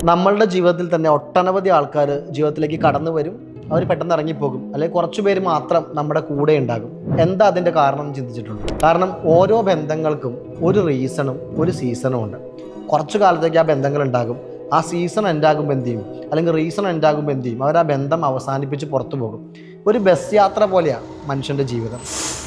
നമ്മളുടെ ജീവിതത്തിൽ തന്നെ ഒട്ടനവധി ആൾക്കാർ ജീവിതത്തിലേക്ക് കടന്നു വരും. അവർ പെട്ടെന്ന് ഇറങ്ങിപ്പോകും, അല്ലെങ്കിൽ കുറച്ചു പേര് മാത്രം നമ്മുടെ കൂടെ ഉണ്ടാകും. എന്താ അതിൻ്റെ കാരണം ചിന്തിച്ചിട്ടുണ്ട്? കാരണം ഓരോ ബന്ധങ്ങൾക്കും ഒരു റീസണും ഒരു സീസണും ഉണ്ട്. കുറച്ചു കാലത്തേക്ക് ആ ബന്ധങ്ങൾ ഉണ്ടാകും. ആ സീസൺ എൻഡാകുമ്പോൾ എന്ത് ചെയ്യും, അല്ലെങ്കിൽ റീസൺ എൻഡാകുമ്പോൾ എന്ത് ചെയ്യും, അവർ ആ ബന്ധം അവസാനിപ്പിച്ച് പുറത്തു പോകും. ഒരു ബസ് യാത്ര പോലെയാണ് മനുഷ്യൻ്റെ ജീവിതം.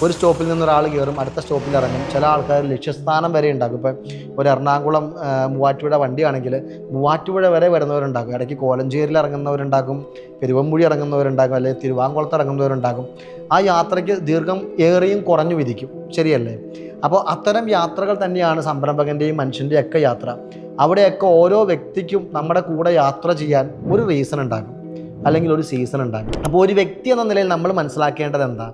ഒരു സ്റ്റോപ്പിൽ നിന്ന് ഒരാൾ കയറും, അടുത്ത സ്റ്റോപ്പിൽ ഇറങ്ങും. ചില ആൾക്കാർ ലക്ഷ്യസ്ഥാനം വരെ ഉണ്ടാകും. ഇപ്പം ഒരു എറണാകുളം മൂവാറ്റുപുഴ വണ്ടിയാണെങ്കിൽ മൂവാറ്റുപുഴ വരെ വരുന്നവരുണ്ടാകും. ഇടയ്ക്ക് കോലഞ്ചേരിയിൽ ഇറങ്ങുന്നവരുണ്ടാകും, പെരുവമ്പുഴി ഇറങ്ങുന്നവരുണ്ടാകും, അല്ലെങ്കിൽ തിരുവാങ്കുളത്ത് ഇറങ്ങുന്നവരുണ്ടാകും. ആ യാത്രയ്ക്ക് ദീർഘം ഏറിയും കുറഞ്ഞു വിധിക്കും. ശരിയല്ലേ? അപ്പോൾ അത്തരം യാത്രകൾ തന്നെയാണ് സംരംഭകൻ്റെയും മനുഷ്യൻ്റെയും ഒക്കെ യാത്ര. അവിടെയൊക്കെ ഓരോ വ്യക്തിക്കും നമ്മുടെ കൂടെ യാത്ര ചെയ്യാൻ ഒരു റീസൺ ഉണ്ടാകും, അല്ലെങ്കിൽ ഒരു സീസൺ ഉണ്ടാകും. അപ്പോൾ ഒരു വ്യക്തി എന്ന നിലയിൽ നമ്മൾ മനസ്സിലാക്കേണ്ടത് എന്താ?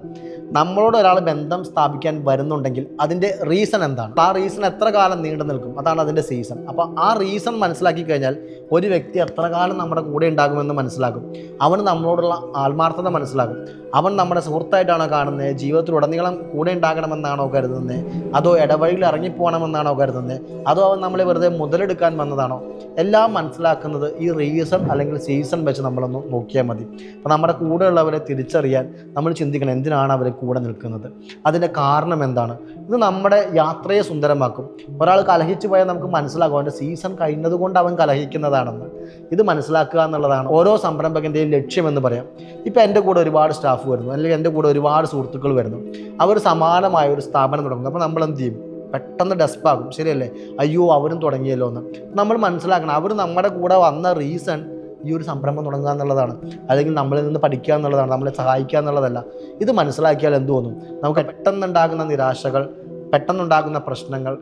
നമ്മളോട് ഒരാൾ ബന്ധം സ്ഥാപിക്കാൻ വരുന്നുണ്ടെങ്കിൽ അതിൻ്റെ റീസൺ എന്താണ്? ആ റീസൺ എത്ര കാലം നീണ്ടു നിൽക്കും? അതാണ് അതിൻ്റെ സീസൺ. അപ്പോൾ ആ റീസൺ മനസ്സിലാക്കി കഴിഞ്ഞാൽ ഒരു വ്യക്തി എത്ര കാലം നമ്മുടെ കൂടെ ഉണ്ടാകുമെന്ന് മനസ്സിലാക്കും. അവന് നമ്മളോടുള്ള ആത്മാർത്ഥത മനസ്സിലാകും. അവൻ നമ്മുടെ സുഹൃത്തായിട്ടാണോ കാണുന്നത്? ജീവിതത്തിലുടനീളം കൂടെ ഉണ്ടാകണമെന്നാണോ കരുതുന്നത്? അതോ ഇടവഴിയിൽ ഇറങ്ങിപ്പോകണമെന്നാണോ കരുതുന്നത്? അതോ അവൻ നമ്മളെ വെറുതെ മുതലെടുക്കാൻ വന്നതാണോ? എല്ലാം മനസ്സിലാക്കുന്നത് ഈ റീസൺ അല്ലെങ്കിൽ സീസൺ വെച്ച് നമ്മളൊന്ന് നോക്കിയാൽ മതി. അപ്പോൾ നമ്മുടെ കൂടെയുള്ളവരെ തിരിച്ചറിയാൻ നമ്മൾ ചിന്തിക്കണം, എന്തിനാണ് അവർ കൂടെ നിൽക്കുന്നത്? അതിൻ്റെ കാരണം എന്താണ്? ഇത് നമ്മുടെ യാത്രയെ സുന്ദരമാക്കും. ഒരാൾ കലഹിച്ചു പോയാൽ നമുക്ക് മനസ്സിലാക്കും അവൻ്റെ സീസൺ കഴിഞ്ഞതുകൊണ്ട് അവൻ കലഹിക്കുന്നതാണെന്ന്. ഇത് മനസ്സിലാക്കുക എന്നുള്ളതാണ് ഓരോ സംരംഭകൻ്റെയും ലക്ഷ്യമെന്ന് പറയാം. ഇപ്പം എൻ്റെ കൂടെ ഒരുപാട് സ്റ്റാഫ് വരുന്നു, അല്ലെങ്കിൽ എൻ്റെ കൂടെ ഒരുപാട് സുഹൃത്തുക്കൾ വരുന്നു. അവർ സമാനമായ ഒരു സ്ഥാപനം തുടങ്ങുന്നു. അപ്പോൾ നമ്മൾ എന്ത് ചെയ്യും? പെട്ടെന്ന് ഡെസ്പാകും. ശരിയല്ലേ? അയ്യോ, അവരും തുടങ്ങിയല്ലോ എന്ന്. നമ്മൾ മനസ്സിലാക്കണം, അവർ നമ്മുടെ കൂടെ വന്ന റീസൺ ഈ ഒരു സംരംഭം തുടങ്ങുക എന്നുള്ളതാണ്, അല്ലെങ്കിൽ നമ്മളിൽ നിന്ന് പഠിക്കുക എന്നുള്ളതാണ്, നമ്മളെ സഹായിക്കുക എന്നുള്ളതല്ല. ഇത് മനസ്സിലാക്കിയാൽ എന്ത് തോന്നും? നമുക്ക് പെട്ടെന്നുണ്ടാകുന്ന നിരാശകൾ, പെട്ടെന്നുണ്ടാകുന്ന പ്രശ്നങ്ങൾ,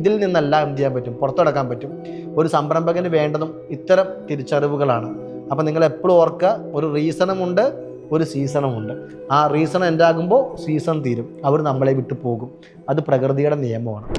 ഇതിൽ നിന്നെല്ലാം എന്ത് ചെയ്യാൻ പറ്റും? പുറത്തെടുക്കാൻ പറ്റും. ഒരു സംരംഭകന് വേണ്ടതും ഇത്തരം തിരിച്ചറിവുകളാണ്. അപ്പോൾ നിങ്ങൾ എപ്പോഴും ഓർക്കുക, ഒരു റീസണുമുണ്ട്, ഒരു സീസണുമുണ്ട്. ആ റീസൺ എൻഡാകുമ്പോൾ സീസൺ തീരും, അവർ നമ്മളെ വിട്ടു പോകും. അത് പ്രകൃതിയുടെ നിയമമാണ്.